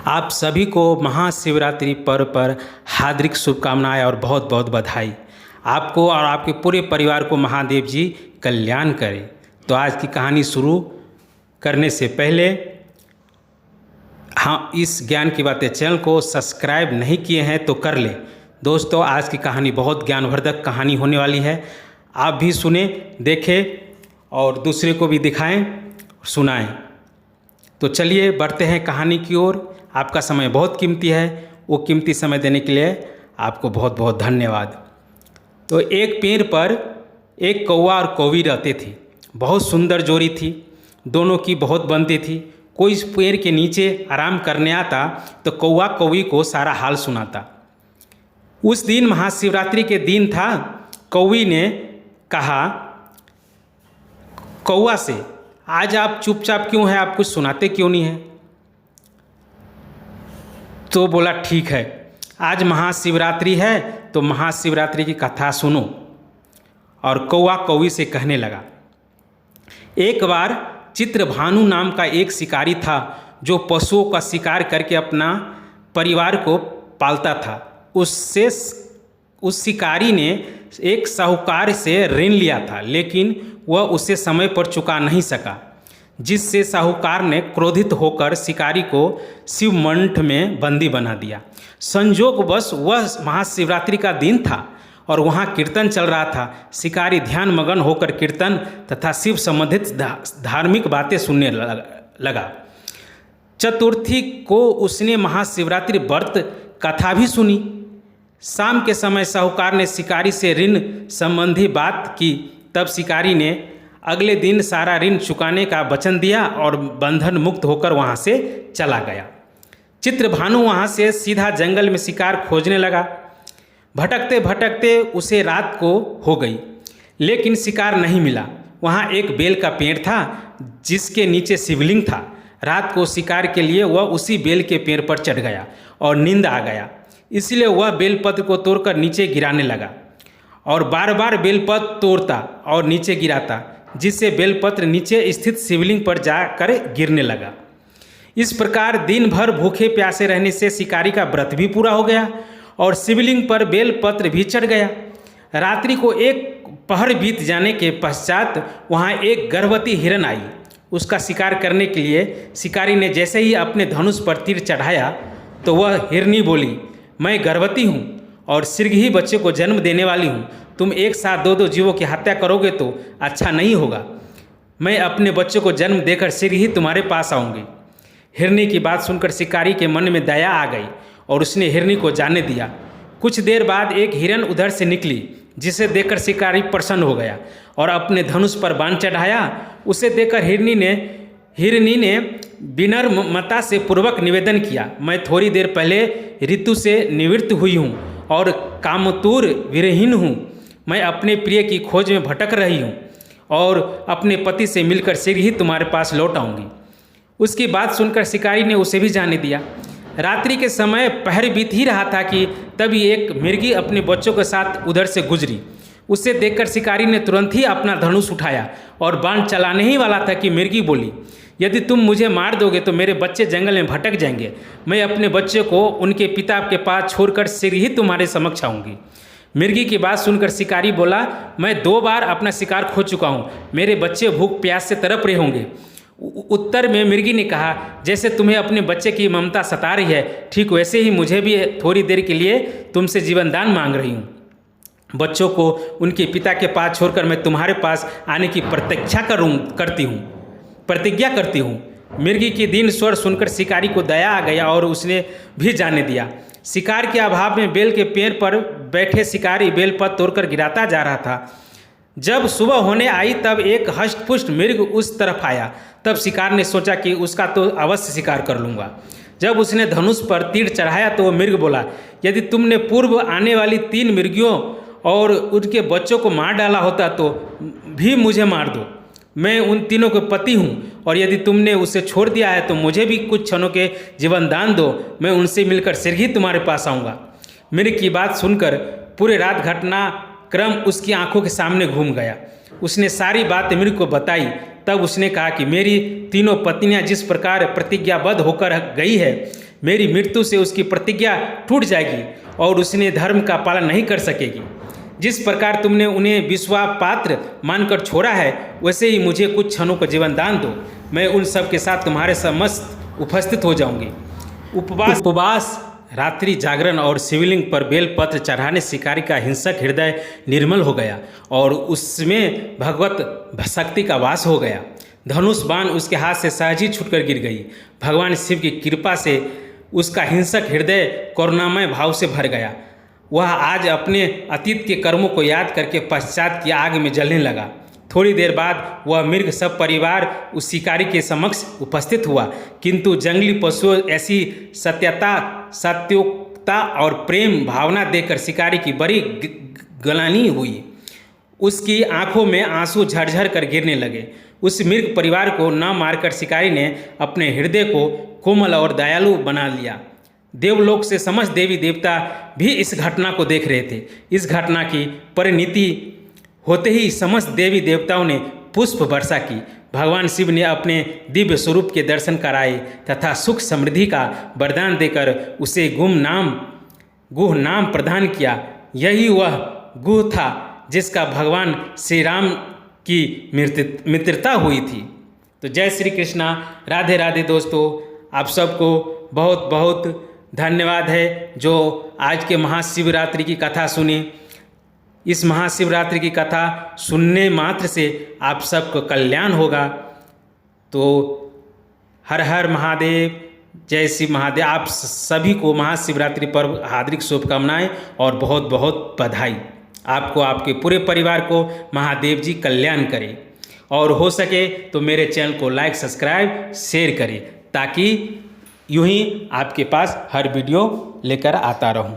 आप सभी को महाशिवरात्रि पर्व पर हार्दिक शुभकामनाएं और बहुत बहुत बधाई। आपको और आपके पूरे परिवार को महादेव जी कल्याण करें। तो आज की कहानी शुरू करने से पहले हाँ, इस ज्ञान की बातें चैनल को सब्सक्राइब नहीं किए हैं तो कर लें। दोस्तों, आज की कहानी बहुत ज्ञानवर्धक कहानी होने वाली है। आप भी सुने, देखें और दूसरे को भी दिखाएं, सुनाएं। तो चलिए बढ़ते हैं कहानी की ओर। आपका समय बहुत कीमती है, वो कीमती समय देने के लिए आपको बहुत बहुत धन्यवाद। तो एक पेड़ पर एक कौवा और कौवी रहते थे। बहुत सुंदर जोड़ी थी, दोनों की बहुत बनती थी। कोई इस पेड़ के नीचे आराम करने आता तो कौवा कौवी को सारा हाल सुनाता। उस दिन महाशिवरात्रि के दिन था। कौवी ने कहा कौवा से, आज आप चुपचाप क्यों हैं, आप कुछ सुनाते क्यों नहीं हैं? तो बोला ठीक है, आज महाशिवरात्रि है तो महाशिवरात्रि की कथा सुनो। और कौवा कौवी से कहने लगा, एक बार चित्रभानु नाम का एक शिकारी था जो पशुओं का शिकार करके अपना परिवार को पालता था। उस शिकारी ने एक साहूकार से ऋण लिया था, लेकिन वह उसे समय पर चुका नहीं सका, जिससे साहूकार ने क्रोधित होकर शिकारी को शिव मंठ में बंदी बना दिया। संयोगवश वह महाशिवरात्रि का दिन था और वहाँ कीर्तन चल रहा था। शिकारी ध्यान मगन होकर कीर्तन तथा शिव संबंधित धार्मिक बातें सुनने लगा। चतुर्थी को उसने महाशिवरात्रि व्रत कथा भी सुनी। शाम के समय साहूकार ने शिकारी से ऋण संबंधी बात की। तब शिकारी ने अगले दिन सारा ऋण चुकाने का वचन दिया और बंधन मुक्त होकर वहाँ से चला गया। चित्रभानु वहाँ से सीधा जंगल में शिकार खोजने लगा। भटकते भटकते उसे रात को हो गई, लेकिन शिकार नहीं मिला। वहाँ एक बेल का पेड़ था जिसके नीचे शिवलिंग था। रात को शिकार के लिए वह उसी बेल के पेड़ पर चढ़ गया और नींद आ गया, इसलिए वह बेलपत्र को तोड़कर नीचे गिराने लगा और बार बार बेलपत्र तोड़ता और नीचे गिराता, जिससे बेलपत्र नीचे स्थित शिवलिंग पर जाकर गिरने लगा। इस प्रकार दिन भर भूखे प्यासे रहने से शिकारी का व्रत भी पूरा हो गया और शिवलिंग पर बेलपत्र भी चढ़ गया। रात्रि को एक पहर बीत जाने के पश्चात वहाँ एक गर्भवती हिरण आई। उसका शिकार करने के लिए शिकारी ने जैसे ही अपने धनुष पर तीर चढ़ाया तो वह हिरनी बोली, मैं गर्भवती हूँ और शीघ्र ही बच्चे को जन्म देने वाली हूँ। तुम एक साथ दो जीवों की हत्या करोगे तो अच्छा नहीं होगा। मैं अपने बच्चे को जन्म देकर शीघ्र ही तुम्हारे पास आऊँगी। हिरनी की बात सुनकर शिकारी के मन में दया आ गई और उसने हिरनी को जाने दिया। कुछ देर बाद एक हिरण उधर से निकली, जिसे देखकर शिकारी प्रसन्न हो गया और अपने धनुष पर बाण चढ़ाया। उसे देखकर हिरनी ने विनम्रता से पूर्वक निवेदन किया, मैं थोड़ी देर पहले ऋतु से निवृत्त हुई हूँ और कामतुर विरहीन हूँ। मैं अपने प्रिय की खोज में भटक रही हूँ और अपने पति से मिलकर शीघ्र ही तुम्हारे पास लौट आऊँगी। उसकी बात सुनकर शिकारी ने उसे भी जाने दिया। रात्रि के समय पहर बीत ही रहा था कि तभी एक मिर्गी अपने बच्चों के साथ उधर से गुजरी। उसे देखकर शिकारी ने तुरंत ही अपना धनुष उठाया और बाण चलाने ही वाला था कि मिर्गी बोली, यदि तुम मुझे मार दोगे तो मेरे बच्चे जंगल में भटक जाएंगे। मैं अपने बच्चे को उनके पिता के पास छोड़कर शीघ्र ही तुम्हारे समक्ष आऊँगी। मिर्गी की बात सुनकर शिकारी बोला, मैं 2 बार अपना शिकार खो चुका हूँ, मेरे बच्चे भूख प्यास से तड़प रहे होंगे। उत्तर में मिर्गी ने कहा, जैसे तुम्हें अपने बच्चे की ममता सता रही है, ठीक वैसे ही मुझे भी थोड़ी देर के लिए तुमसे जीवन दान मांग रही हूँ। बच्चों को उनके पिता के पास छोड़कर मैं तुम्हारे पास आने की प्रतिज्ञा करती हूँ। मिर्गी की दीन स्वर सुनकर शिकारी को दया आ गया और उसने भी जाने दिया। शिकार के अभाव में बेल के पेड़ पर बैठे शिकारी बेलपत्र तोड़कर गिराता जा रहा था। जब सुबह होने आई तब एक हष्टपुष्ट मृग उस तरफ आया। तब शिकार ने सोचा कि उसका तो अवश्य शिकार कर लूँगा। जब उसने धनुष पर तीर चढ़ाया तो वह मृग बोला, यदि तुमने पूर्व आने वाली 3 मृगियों और उनके बच्चों को मार डाला होता तो भी मुझे मार दो। मैं उन तीनों के पति हूँ और यदि तुमने उसे छोड़ दिया है तो मुझे भी कुछ क्षणों के जीवन दान दो। मैं उनसे मिलकर शीघ्र ही तुम्हारे पास आऊँगा। मृग की बात सुनकर पूरे रात घटनाक्रम उसकी आंखों के सामने घूम गया। उसने सारी बात मृग को बताई। तब उसने कहा कि मेरी तीनों पत्नियां जिस प्रकार प्रतिज्ञाबद्ध होकर गई है, मेरी मृत्यु से उसकी प्रतिज्ञा टूट जाएगी और उसने धर्म का पालन नहीं कर सकेगी। जिस प्रकार तुमने उन्हें विश्वापात्र मानकर छोड़ा है, वैसे ही मुझे कुछ क्षणों का जीवन दान दो। मैं उन सब के साथ तुम्हारे समस्त उपस्थित हो जाऊंगी। उपवास, रात्रि जागरण और शिवलिंग पर बेलपत्र चढ़ाने शिकारी का हिंसक हृदय निर्मल हो गया और उसमें भगवत शक्ति का वास हो गया। धनुष बाण उसके हाथ से सहज ही छूटकर गिर गई। भगवान शिव की कृपा से उसका हिंसक हृदय करुणामय भाव से भर गया। वह आज अपने अतीत के कर्मों को याद करके पश्चात की आग में जलने लगा। थोड़ी देर बाद वह मृग सब परिवार उस शिकारी के समक्ष उपस्थित हुआ, किंतु जंगली पशुओं ऐसी सत्योक्ता और प्रेम भावना देखकर शिकारी की बड़ी गलानी हुई। उसकी आंखों में आंसू झरझर कर गिरने लगे। उस मृग परिवार को न मारकर शिकारी ने अपने हृदय को कोमल और दयालु बना लिया। देवलोक से समस्त देवी देवता भी इस घटना को देख रहे थे। इस घटना की परिणति होते ही समस्त देवी देवताओं ने पुष्प वर्षा की। भगवान शिव ने अपने दिव्य स्वरूप के दर्शन कराए तथा सुख समृद्धि का वरदान देकर उसे गुह नाम प्रदान किया। यही वह गुह था जिसका भगवान श्री राम की मित्रता हुई थी। तो जय श्री कृष्णा, राधे राधे दोस्तों। आप सबको बहुत बहुत धन्यवाद है जो आज के महाशिवरात्रि की कथा सुनी। इस महाशिवरात्रि की कथा सुनने मात्र से आप सबको कल्याण होगा। तो हर हर महादेव, जय शिव महादेव। आप सभी को महाशिवरात्रि पर्व हार्दिक शुभकामनाएं और बहुत बहुत बधाई। आपको, आपके पूरे परिवार को महादेव जी कल्याण करें और हो सके तो मेरे चैनल को लाइक, सब्सक्राइब, शेयर करें ताकि यूं ही आपके पास हर वीडियो लेकर आता रहूं।